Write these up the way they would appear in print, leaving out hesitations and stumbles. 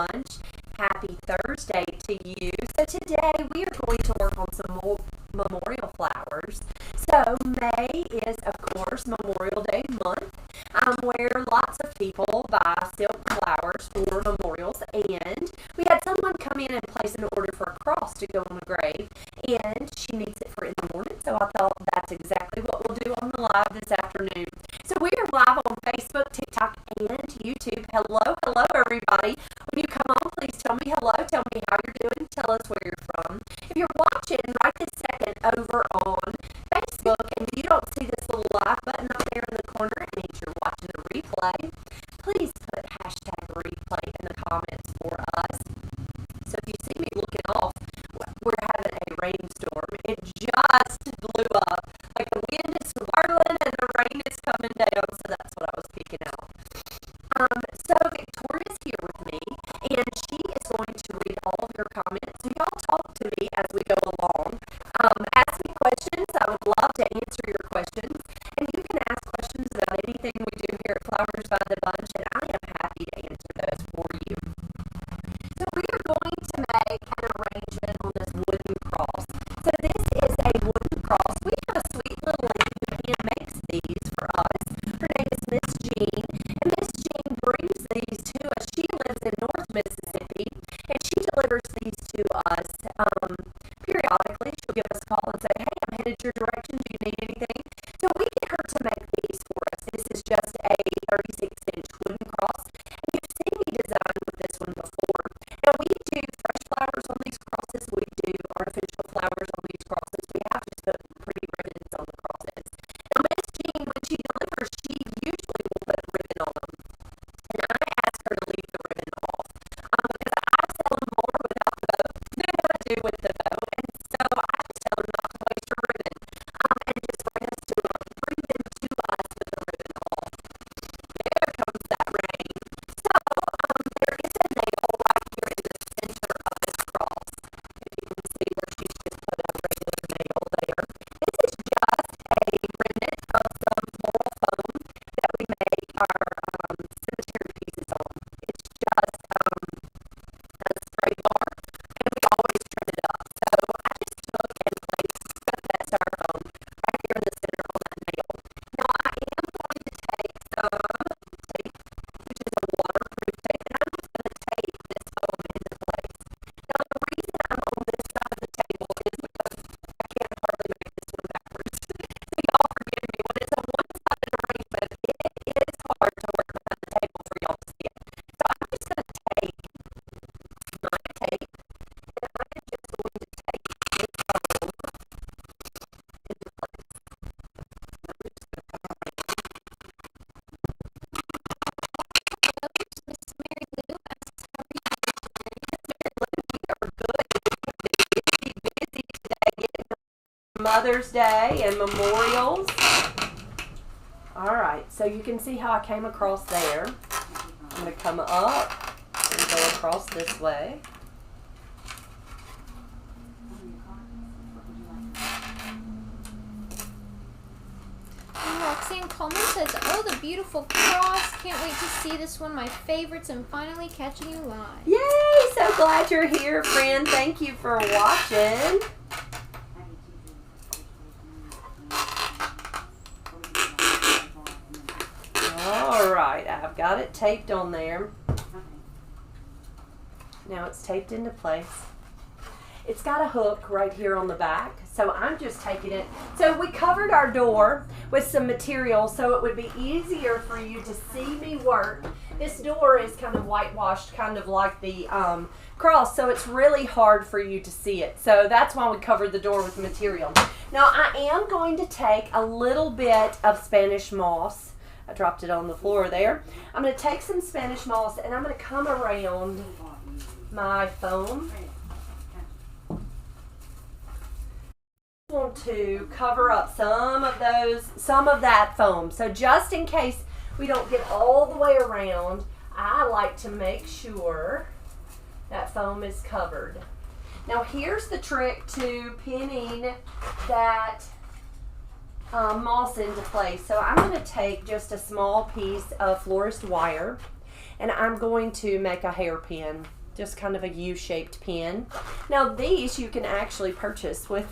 Bunch. Happy Thursday to you. So today we are going to work on some more memorial flowers. So May is, of course, Memorial Day month, where lots of people buy silk flowers for memorials, and we had someone come in and place an order for a cross to go on the grave, and she needs it for in the morning, so I thought that's exactly what we'll do on the live this afternoon. So we are live on Facebook, TikTok, and YouTube. Hello, everybody. When you come on, please tell me hello, tell me how you're doing, tell us where you're from. If you're watching right this second over on Facebook and you don't see this little live button up there in the corner, it means you're watching the replay. Please put hashtag replay in the comments for us. So if you see me looking off, we're having a rainstorm. It just blew up. Like the wind is swirling and the rain is coming down, so that's what I was picking out. So Victoria's here with me, and she is going to read all of your comments. So y'all talk to me as we go along. Ask me questions. I would love to answer your questions. And you can ask questions about anything we do here at Flowers by the Bunch, and I am happy to answer those for you. So we are going to make an arrangement on this wooden cross. So this is a wooden cross. We have a sweet little lady who hand makes these for us. Her name is Miss Jean, and Miss Jean brings these to us. She lives in North Mississippi, and she delivers these to us periodically. She'll give us a call and say, hey, I'm headed your direction. Do you need anything? So we get her to make these for us. This is just a 36-inch wooden cross, and you've seen me design with this one before. Now, we do fresh flowers on these crosses. We do artificial flowers on these crosses. We have to put pretty ribbons on the crosses. Now, Miss Jean, when she delivers, she usually will put a ribbon on them. And I ask her to leave the ribbon off because I sell them more without the bow than I do with the bow. And so I just tell her not to waste her ribbon and just bring them to us with the ribbon off. There comes that rain. So there is a nail right here in the center of this cross. If you can see where she's just put a regular nail there. This is just a remnant of some floral foam that we make our cemetery pieces on. It's just a spray bar, and we always trim it up. So I just took and placed that styrofoam right here in the center on that nail. Now I am going to take some tape, which is a waterproof tape, and I'm just going to tape this foam into place. Now the reason I'm on this side of the table is because I can't hardly make this one backwards. So y'all forgive me when it's a one-sided arrangement, it is hard to work behind the table for y'all to see it. So I'm just going to take my tape, and I am just going to tape this foam into place. I'm just going to come around. Miss Mary Lou asks, how are you We are good. Busy today getting for Mother's Day and memorials. All right, so you can see how I came across there. I'm going to come up and go across this way. And Roxanne Coleman says, oh, the beautiful cross. Can't wait to see this one. My favorites, and finally catching you live. Yay! So glad you're here, friend. Thank you for watching. All right, I've got it taped on there. Now it's taped into place. It's got a hook right here on the back, so I'm just taking it. So we covered our door with some material so it would be easier for you to see me work. This door is kind of whitewashed, kind of like the cross, so it's really hard for you to see it. So that's why we covered the door with material. Now I am going to take a little bit of Spanish moss. I dropped it on the floor there. I'm going to take some Spanish moss and I'm going to come around my foam. I want to cover up some of that foam. So just in case we don't get all the way around, I like to make sure that foam is covered. Now here's the trick to pinning that moss into place. So I'm going to take just a small piece of florist wire and I'm going to make a hairpin, just kind of a U-shaped pin. Now these you can actually purchase with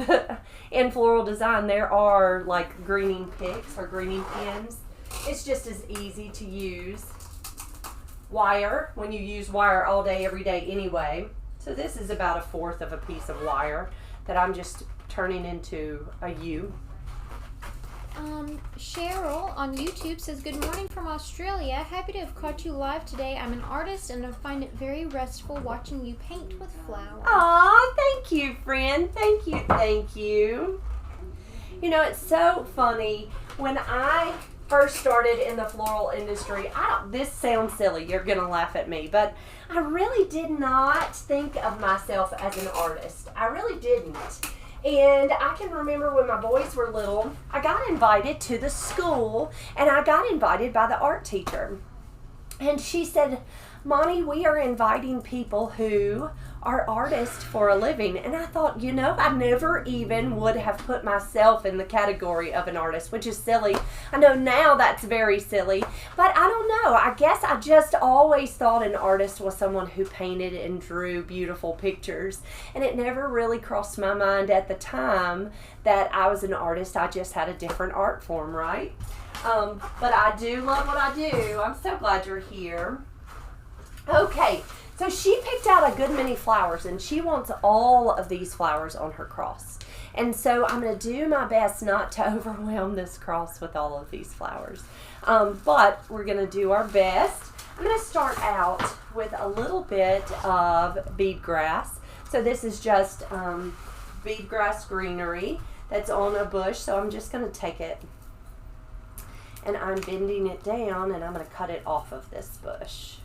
in Floral Design. There are like greening picks or greening pins. It's just as easy to use. Wire, when you use wire all day every day anyway. So this is about 1/4 of a piece of wire that I'm just turning into a U. Cheryl on YouTube says, good morning from Australia. Happy to have caught you live today. I'm an artist and I find it very restful watching you paint with flowers. Aw, thank you, friend. Thank you, thank you. You know, it's so funny. When I first started in the floral industry, this sounds silly, you're gonna laugh at me, but I really did not think of myself as an artist. I really didn't. And I can remember when my boys were little, I got invited to the school, and I got invited by the art teacher. And she said, Monty, we are inviting people who are artists for a living. And I thought, you know, I never even would have put myself in the category of an artist, which is silly. I know now that's very silly, but I don't know. I guess I just always thought an artist was someone who painted and drew beautiful pictures. And it never really crossed my mind at the time that I was an artist. I just had a different art form, right? But I do love what I do. I'm so glad you're here. Okay, so she picked out a good many flowers, and she wants all of these flowers on her cross. And so I'm going to do my best not to overwhelm this cross with all of these flowers. But we're going to do our best. I'm going to start out with a little bit of bead grass. So this is just bead grass greenery that's on a bush. So I'm just going to take it, and I'm bending it down, and I'm going to cut it off of this bush.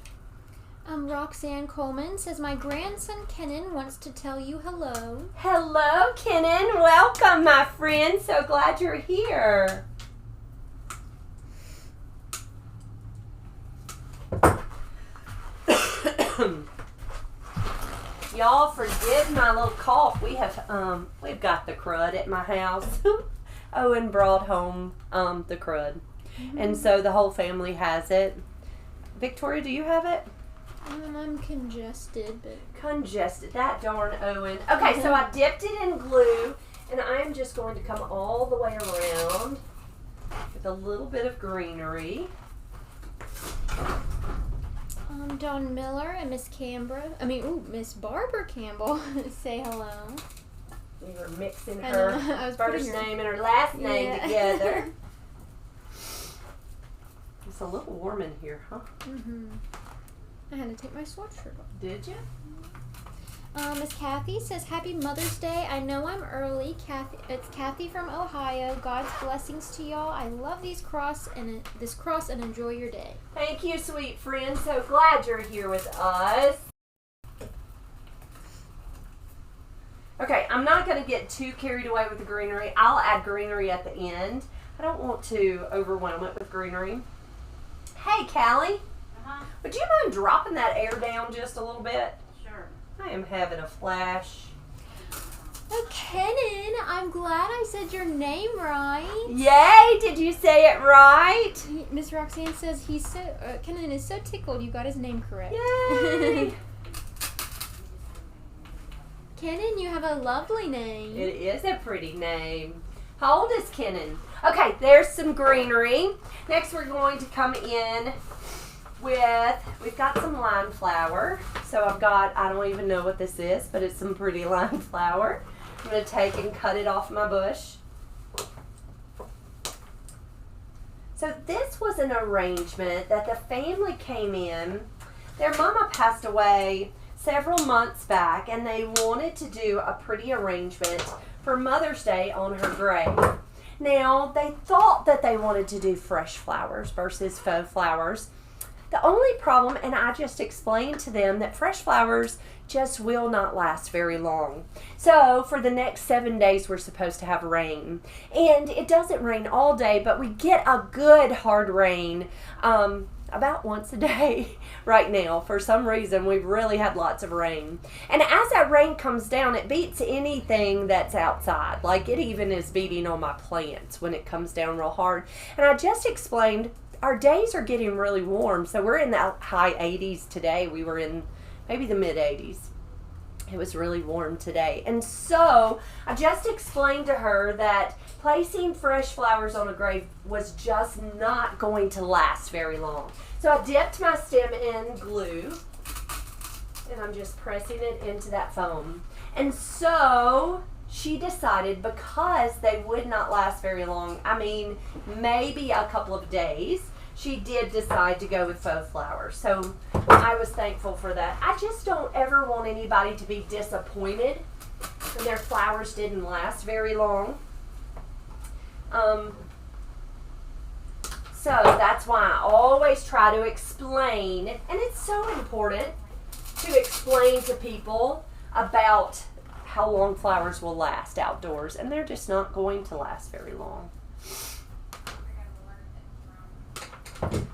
Roxanne Coleman says, my grandson Kenan wants to tell you hello. Hello, Kenan. Welcome, my friend. So glad you're here. Y'all forgive my little cough. We've got the crud at my house. Owen brought home the crud. And so the whole family has it. Victoria, do you have it? I'm congested, but... Congested. That darn Owen. Okay, so I dipped it in glue, and I'm just going to come all the way around with a little bit of greenery. Dawn Miller and Miss Barbara Campbell say hello. We were mixing her first name and her last name together. It's a little warm in here, huh? Mm-hmm. I had to take my sweatshirt off. Did you? Miss Kathy says, happy Mother's Day. I know I'm early. It's Kathy from Ohio. God's blessings to y'all. I love this cross and enjoy your day. Thank you, sweet friend. So glad you're here with us. Okay, I'm not going to get too carried away with the greenery. I'll add greenery at the end. I don't want to overwhelm it with greenery. Hey, Callie. Would you mind dropping that air down just a little bit? Sure. I am having a flash. Oh, Kenan, I'm glad I said your name right. Yay! Did you say it right? Miss Roxanne says Kenan is so tickled you got his name correct. Yay! Kenan, you have a lovely name. It is a pretty name. How old is Kenan? Okay, there's some greenery. Next we're going to come in we've got some lime flower. So I don't even know what this is, but it's some pretty lime flower. I'm going to take and cut it off my bush. So this was an arrangement that the family came in. Their mama passed away several months back, and they wanted to do a pretty arrangement for Mother's Day on her grave. Now, they thought that they wanted to do fresh flowers versus faux flowers. The only problem, and I just explained to them that fresh flowers just will not last very long. So for the next 7 days, we're supposed to have rain. And it doesn't rain all day, but we get a good hard rain about once a day right now. For some reason, we've really had lots of rain. And as that rain comes down, it beats anything that's outside. Like, it even is beating on my plants when it comes down real hard. And I just explained our days are getting really warm. So we're in the high 80s today. We were in maybe the mid 80s. It was really warm today. And so I just explained to her that placing fresh flowers on a grave was just not going to last very long. So I dipped my stem in glue, and I'm just pressing it into that foam. And so she decided, because they would not last very long, I mean maybe a couple of days, she did decide to go with faux flowers. So I was thankful for that. I just don't ever want anybody to be disappointed when their flowers didn't last very long. So that's why I always try to explain, and it's so important to explain to people about how long flowers will last outdoors, and they're just not going to last very long.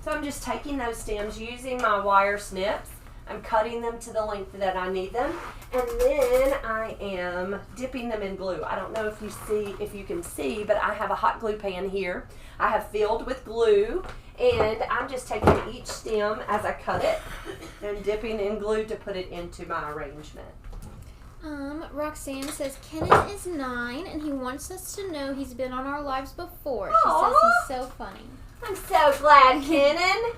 So I'm just taking those stems using my wire snips. I'm cutting them to the length that I need them, and then I am dipping them in glue. I don't know if you can see, but I have a hot glue pan here. I have filled with glue, and I'm just taking each stem as I cut it and dipping in glue to put it into my arrangement. Roxanne says Kenan is 9 and he wants us to know he's been on our lives before. She Aww. says he's so funny. I'm so glad, Kenan.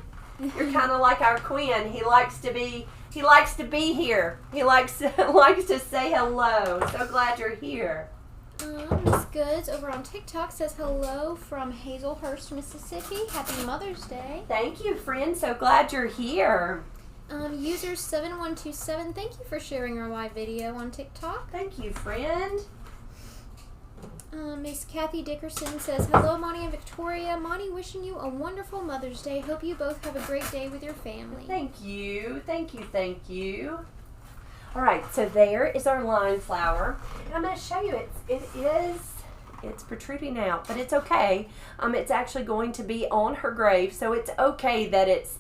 You're kind of like our Quinn. He likes to be here. He likes to say hello. So glad you're here. Miss Goods over on TikTok says hello from Hazelhurst, Mississippi. Happy Mother's Day. Thank you, friend. So glad you're here. User 7127, thank you for sharing our live video on TikTok. Thank you, friend. Miss Kathy Dickerson says, hello, Monty and Victoria. Monty, wishing you a wonderful Mother's Day. Hope you both have a great day with your family. Thank you. Thank you. Thank you. All right, so there is our line flower. And I'm going to show you, it's protruding out, but it's okay. It's actually going to be on her grave, so it's okay that it's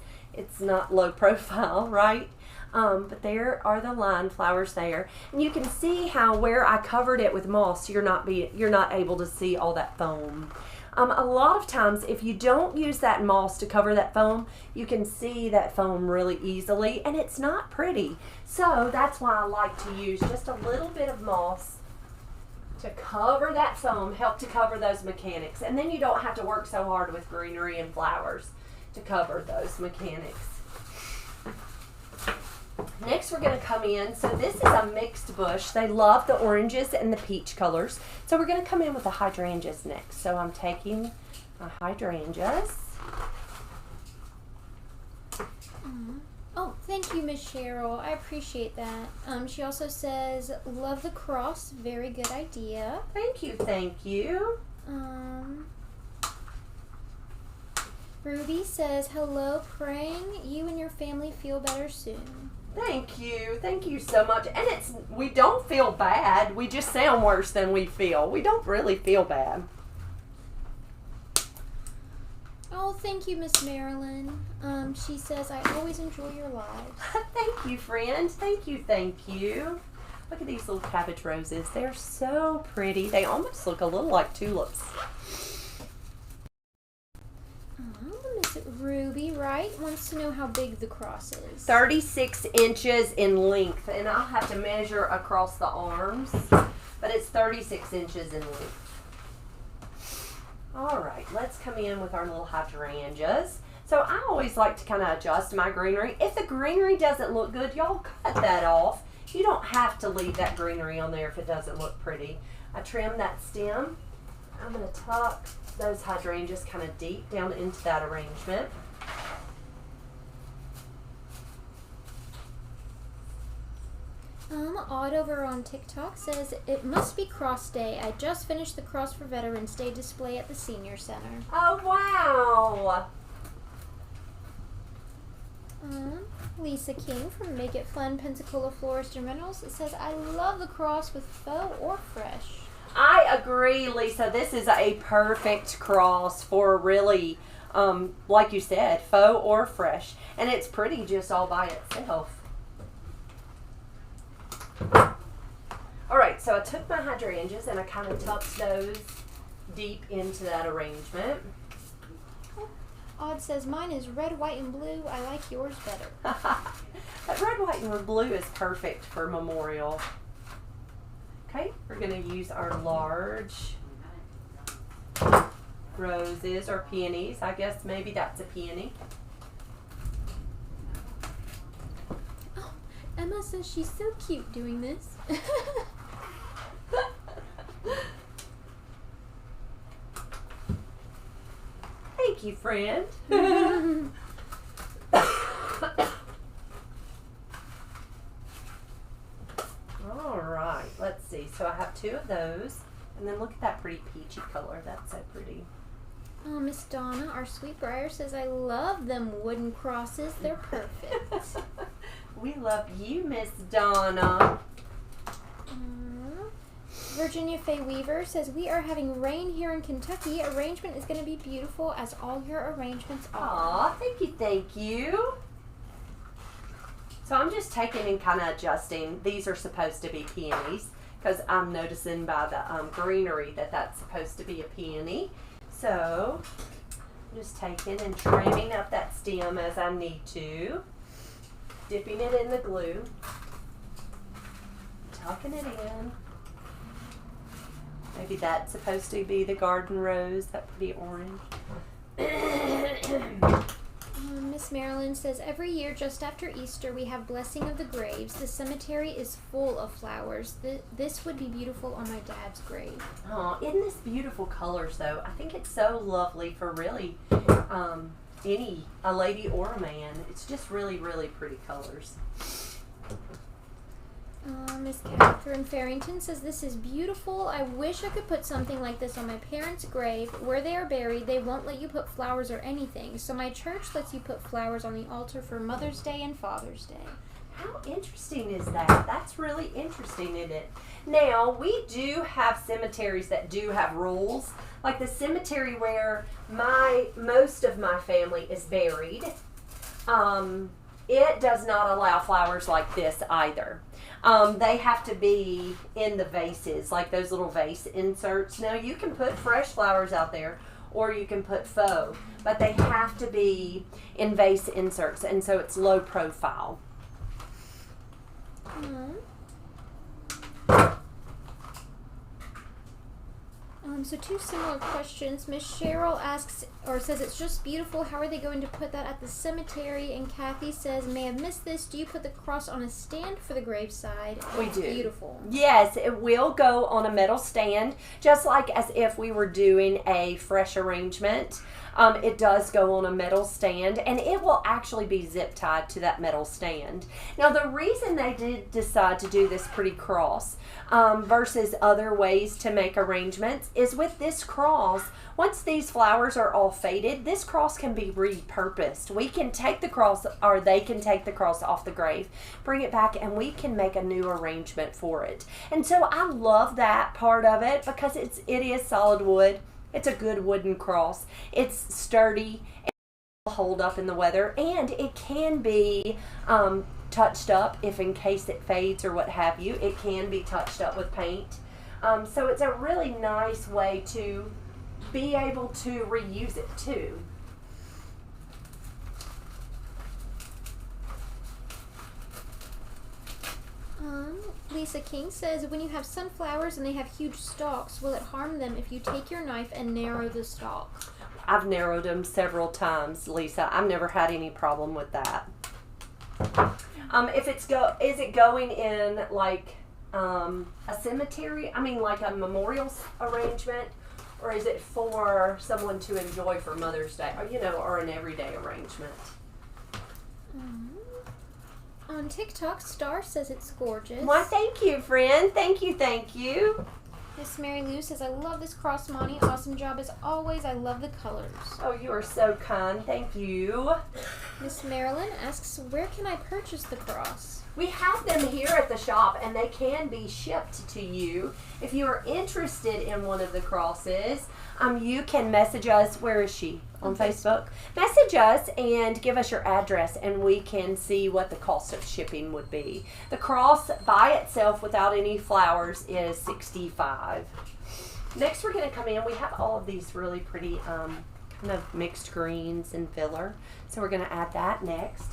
not low profile, right? But there are the line flowers there, and you can see how where I covered it with moss, you're not able to see all that foam. A lot of times, if you don't use that moss to cover that foam, you can see that foam really easily, and it's not pretty. So that's why I like to use just a little bit of moss to cover that foam, help to cover those mechanics, and then you don't have to work so hard with greenery and flowers to cover those mechanics. Next we're going to come in, so this is a mixed bush. They love the oranges and the peach colors. So we're going to come in with the hydrangeas next. So I'm taking my hydrangeas. Oh, thank you, Miss Cheryl. I appreciate that. She also says, love the cross. Very good idea. Thank you, thank you. Ruby says, hello, praying you and your family feel better soon. Thank you so much. And we don't feel bad. We just sound worse than we feel. We don't really feel bad. Oh, thank you, Miss Marilyn. She says, I always enjoy your lives. Thank you, friend. Thank you. Look at these little cabbage roses. They're so pretty. They almost look a little like tulips. Miss Ruby, right, wants to know how big the cross is. 36 inches in length, and I'll have to measure across the arms, but it's 36 inches in length. All right, let's come in with our little hydrangeas. So I always like to kind of adjust my greenery. If the greenery doesn't look good, y'all cut that off. You don't have to leave that greenery on there if it doesn't look pretty. I trim that stem. I'm going to tuck those hydrangeas kind of deep down into that arrangement. Odd over on TikTok says, it must be cross day. I just finished the Cross for Veterans Day display at the Senior Center. Oh, wow. Lisa King from Make It Fun, Pensacola Florist and Rentals. It says, I love the cross with faux or fresh. I agree, Lisa. This is a perfect cross for really, like you said, faux or fresh. And it's pretty just all by itself. All right, so I took my hydrangeas and I kind of tucked those deep into that arrangement. Odd says, mine is red, white, and blue. I like yours better. That red, white, and blue is perfect for memorial. Okay, we're going to use our large roses or peonies. I guess maybe that's a peony. Oh, Emma says she's so cute doing this. Thank you, friend. All right, let's see. So I have 2 of those. And then look at that pretty peachy color. That's so pretty. Oh, Miss Donna, our sweetbriar, says, I love them wooden crosses. They're perfect. We love you, Miss Donna. Virginia Faye Weaver says, we are having rain here in Kentucky. Arrangement is going to be beautiful as all your arrangements are. Aw, thank you, thank you. So I'm just taking and kind of adjusting. These are supposed to be peonies because I'm noticing by the greenery that that's supposed to be a peony. So I'm just taking and trimming up that stem as I need to. Dipping it in the glue. Tucking it in. Maybe that's supposed to be the garden rose, that pretty orange. Miss Marilyn says, every year just after Easter we have blessing of the graves. The cemetery is full of flowers. This would be beautiful on my dad's grave. Oh, isn't this beautiful colors though? I think it's so lovely for really a lady or a man. It's just really, really pretty colors. Miss Catherine Farrington says, this is beautiful. I wish I could put something like this on my parents' grave. Where they are buried, they won't let you put flowers or anything. So my church lets you put flowers on the altar for Mother's Day and Father's Day. How interesting is that? That's really interesting, isn't it? Now, we do have cemeteries that do have rules. Like the cemetery where most of my family is buried, it does not allow flowers like this either. They have to be in the vases, like those little vase inserts. Now, you can put fresh flowers out there, or you can put faux, but they have to be in vase inserts, and so it's low profile. So 2 similar questions. Miss Cheryl asks, or says, it's just beautiful. How are they going to put that at the cemetery? And Kathy says, may have missed this. Do you put the cross on a stand for the graveside? We do. Beautiful. Yes, it will go on a metal stand, just like as if we were doing a fresh arrangement. It does go on a metal stand, and it will actually be zip tied to that metal stand. Now, the reason they did decide to do this pretty cross versus other ways to make arrangements is with this cross, once these flowers are all faded, this cross can be repurposed. We can take the cross, or they can take the cross off the grave, bring it back, and we can make a new arrangement for it. And so I love that part of it because it is solid wood. It's a good wooden cross. It's sturdy and will hold up in the weather, and it can be touched up if in case it fades or what have you. It can be touched up with paint. So it's a really nice way to be able to reuse it too. Lisa King says, when you have sunflowers and they have huge stalks, will it harm them if you take your knife and narrow the stalk? I've narrowed them several times, Lisa. I've never had any problem with that. Is it going in like a cemetery? I mean, like a memorial arrangement, or is it for someone to enjoy for Mother's Day, or an everyday arrangement? On TikTok, Star says it's gorgeous. Why, thank you, friend. Thank you, thank you. Miss Mary Lou says, I love this cross, Monty. Awesome job as always. I love the colors. Oh, you are so kind. Thank you. Miss Marilyn asks, where can I purchase the cross? We have them here at the shop, and they can be shipped to you. If you are interested in one of the crosses, you can message us. Where is she? On Facebook. Message us and give us your address, and we can see what the cost of shipping would be. The cross by itself without any flowers is $65. Next, we're going to come in. We have all of these really pretty kind of mixed greens and filler. So we're going to add that next.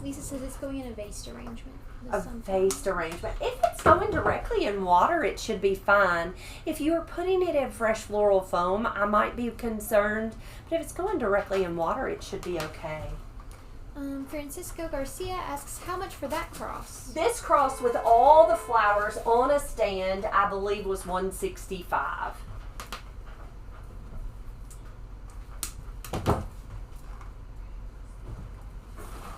Lisa says it's going in a vase arrangement. A vase arrangement. If it's going directly in water, it should be fine. If you are putting it in fresh floral foam, I might be concerned. But if it's going directly in water, it should be okay. Francisco Garcia asks, how much for that cross? This cross with all the flowers on a stand, I believe, was $165.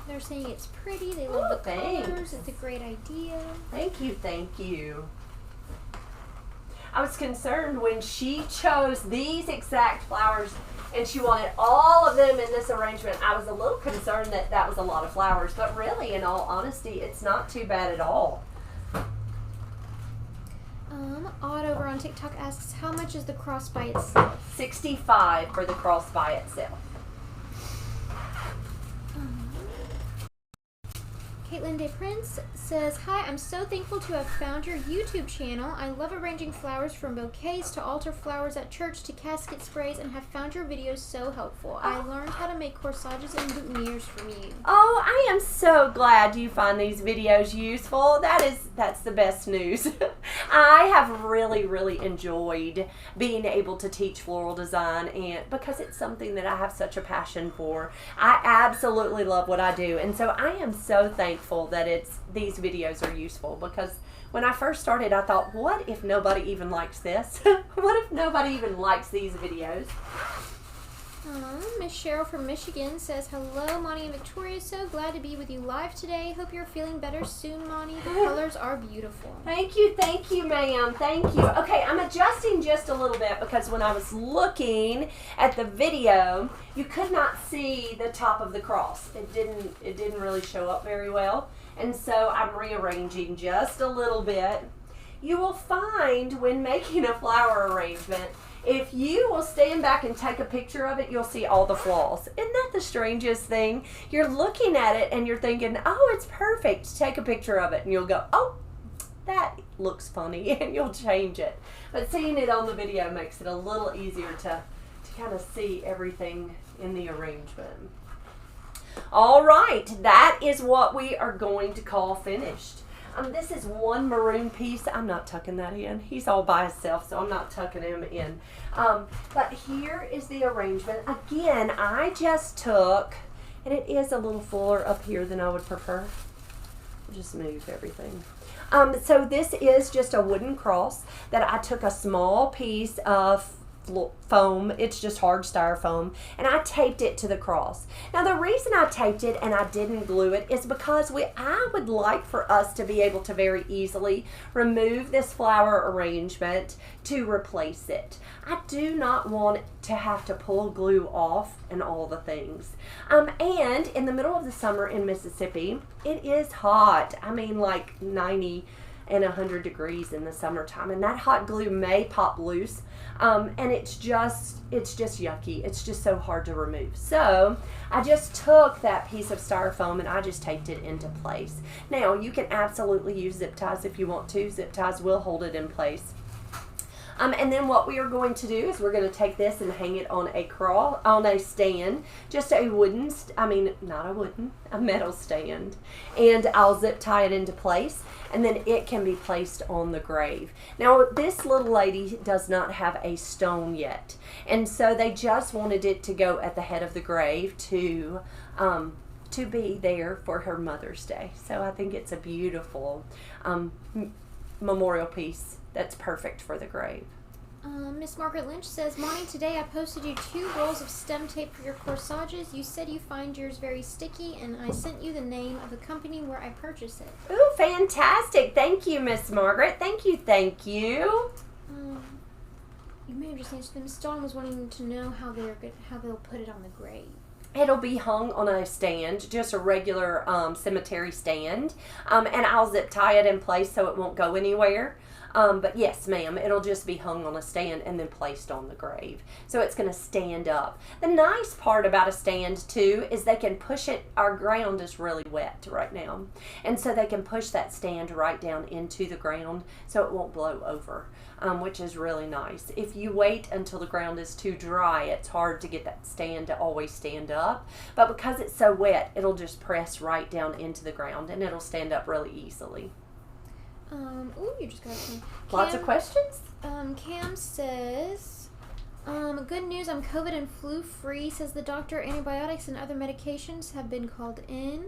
They're saying it's pretty. They love the colors. It's a great idea. Thank you, thank you. I was concerned when she chose these exact flowers and she wanted all of them in this arrangement. I was a little concerned that that was a lot of flowers, but really, in all honesty, it's not too bad at all. Odd over on TikTok asks, how much is the cross by itself? $65 for the cross by itself. Caitlin Day Prince says, hi, I'm so thankful to have found your YouTube channel. I love arranging flowers from bouquets to altar flowers at church to casket sprays and have found your videos so helpful. I learned how to make corsages and boutonnieres from you. Oh, I am so glad you find these videos useful. That's the best news. I have really enjoyed being able to teach floral design, and because it's something that I have such a passion for. I absolutely love what I do, and so I am so thankful that these videos are useful, because when I first started, I thought, what if nobody even likes this? What if nobody even likes these videos? Miss Cheryl from Michigan says, hello, Monty and Victoria. So glad to be with you live today. Hope you're feeling better soon, Monty. The colors are beautiful. Thank you, ma'am. Thank you. Okay, I'm adjusting just a little bit because when I was looking at the video, you could not see the top of the cross. It didn't really show up very well. And so I'm rearranging just a little bit. You will find when making a flower arrangement, if you will stand back and take a picture of it, you'll see all the flaws. Isn't that the strangest thing? You're looking at it and you're thinking, oh, it's perfect. Take a picture of it and you'll go, oh, that looks funny, and you'll change it. But seeing it on the video makes it a little easier to kind of see everything in the arrangement. All right, that is what we are going to call finished. This is one maroon piece. I'm not tucking that in. He's all by himself, so I'm not tucking him in. But here is the arrangement. Again, I just took, and it is a little fuller up here than I would prefer. I'll just move everything. So this is just a wooden cross that I took a small piece of foam. It's just hard styrofoam, and I taped it to the cross. Now the reason I taped it and I didn't glue it is because I would like for us to be able to very easily remove this flower arrangement to replace it. I do not want to have to pull glue off and all the things. And in the middle of the summer in Mississippi, it is hot. I mean, like 90 and 100 degrees in the summertime, and that hot glue may pop loose, and it's just yucky. It's just so hard to remove. So I just took that piece of styrofoam and I just taped it into place. Now you can absolutely use zip ties if you want to. Zip ties will hold it in place. And then what we are going to do is we're going to take this and hang it on a stand, just a wooden, a metal stand, and I'll zip tie it into place, and then it can be placed on the grave. Now this little lady does not have a stone yet, and so they just wanted it to go at the head of the grave to be there for her Mother's Day. So I think it's a beautiful memorial piece that's perfect for the grave. Miss Margaret Lynch says, Monty, today I posted you 2 rolls of stem tape for your corsages. You said you find yours very sticky, and I sent you the name of the company where I purchased it. Ooh, fantastic. Thank you, Miss Margaret. Thank you. You may have just answered them. Miss Dawn was wanting to know how they'll put it on the grave. It'll be hung on a stand, just a regular cemetery stand, and I'll zip tie it in place so it won't go anywhere. But yes, ma'am, it'll just be hung on a stand and then placed on the grave. So it's going to stand up. The nice part about a stand, too, is they can push it. Our ground is really wet right now. And so they can push that stand right down into the ground so it won't blow over, which is really nice. If you wait until the ground is too dry, it's hard to get that stand to always stand up. But because it's so wet, it'll just press right down into the ground and it'll stand up really easily. Ooh, you just got some. Lots of questions? Cam says, good news, I'm COVID and flu free. Says the doctor, antibiotics and other medications have been called in.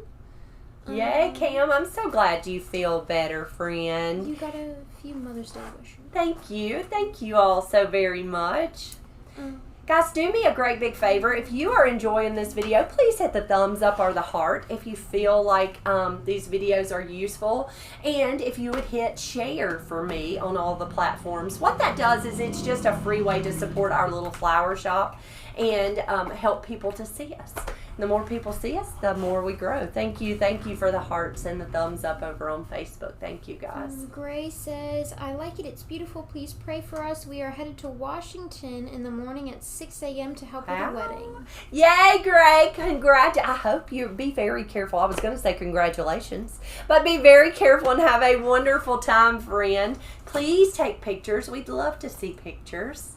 Yay, Cam. I'm so glad you feel better, friend. You got a few Mother's Day wishes. Thank you. Thank you all so very much. Guys, do me a great big favor. If you are enjoying this video, please hit the thumbs up or the heart if you feel like these videos are useful. And if you would hit share for me on all the platforms. What that does is it's just a free way to support our little flower shop and help people to see us. The more people see us, the more we grow. Thank you for the hearts and the thumbs up over on Facebook. Thank you, guys. Gray says, I like it. It's beautiful. Please pray for us. We are headed to Washington in the morning at 6 a.m. to help with the wedding. Yay, Gray. I hope you be very careful. I was going to say congratulations, but be very careful and have a wonderful time, friend. Please take pictures. We'd love to see pictures.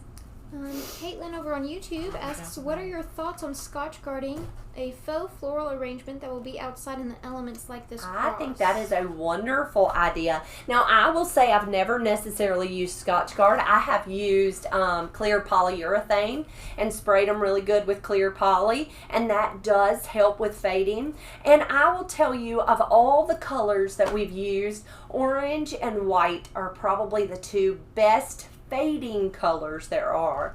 Caitlin over on YouTube asks, what are your thoughts on Scotch guarding a faux floral arrangement that will be outside in the elements like this cross? I think that is a wonderful idea. Now, I will say I've never necessarily used Scotch Guard. I have used clear polyurethane and sprayed them really good with clear poly, and that does help with fading. And I will tell you, of all the colors that we've used, orange and white are probably the two best fading colors there are,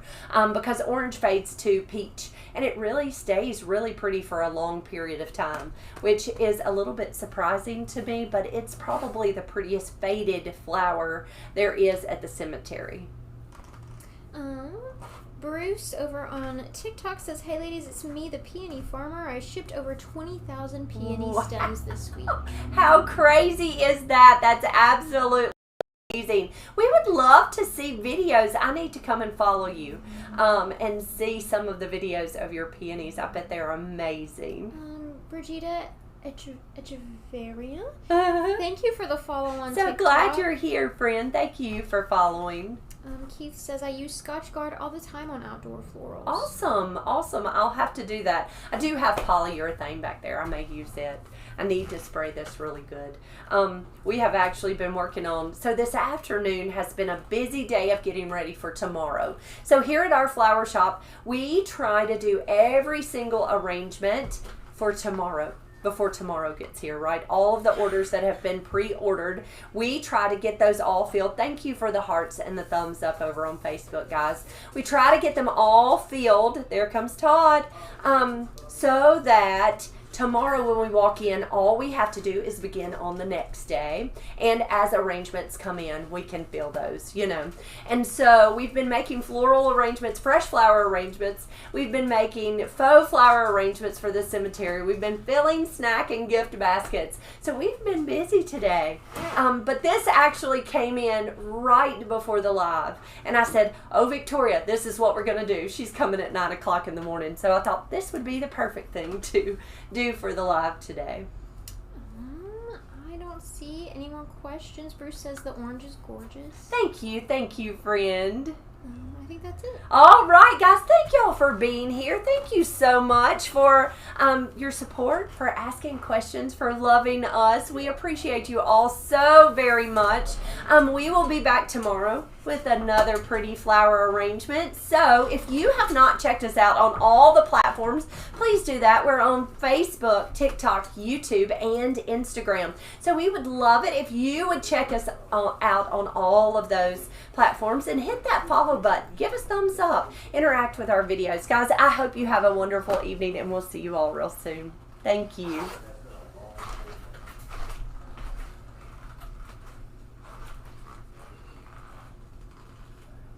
because orange fades to peach and it really stays really pretty for a long period of time, which is a little bit surprising to me, but it's probably the prettiest faded flower there is at the cemetery. Bruce over on TikTok says, hey ladies, it's me, the peony farmer. I shipped over 20,000 peony stems this week. How crazy is that? That's absolutely amazing. We would love to see videos. I need to come and follow you and see some of the videos of your peonies. I bet they're amazing. Brigida Echeverria, thank you for the follow on TikTok. So glad you're here, friend. Thank you for following. Keith says, I use Scotch Guard all the time on outdoor florals. Awesome. I'll have to do that. I do have polyurethane back there. I may use it. I need to spray this really good. We have actually been working on, so this afternoon has been a busy day of getting ready for tomorrow. So here at our flower shop, we try to do every single arrangement for tomorrow, before tomorrow gets here, right? All of the orders that have been pre-ordered, we try to get those all filled. Thank you for the hearts and the thumbs up over on Facebook, guys. We try to get them all filled. There comes Todd. So that tomorrow when we walk in, all we have to do is begin on the next day. And as arrangements come in, we can fill those, you know. And so we've been making floral arrangements, fresh flower arrangements. We've been making faux flower arrangements for the cemetery. We've been filling snack and gift baskets. So we've been busy today. But this actually came in right before the live. And I said, oh, Victoria, this is what we're going to do. She's coming at 9 o'clock in the morning. So I thought this would be the perfect thing to do for the live today. I don't see any more questions. Bruce says the orange is gorgeous. Thank you, friend. I think that's it. All right, guys, thank y'all for being here. Thank you so much for your support, for asking questions, for loving us. We appreciate you all so very much. We will be back tomorrow with another pretty flower arrangement. So if you have not checked us out on all the platforms, please do that. We're on Facebook, TikTok, YouTube, and Instagram. So we would love it if you would check us out on all of those platforms and hit that follow button. Give us thumbs up. Interact with our videos. Guys, I hope you have a wonderful evening, and we'll see you all real soon. Thank you.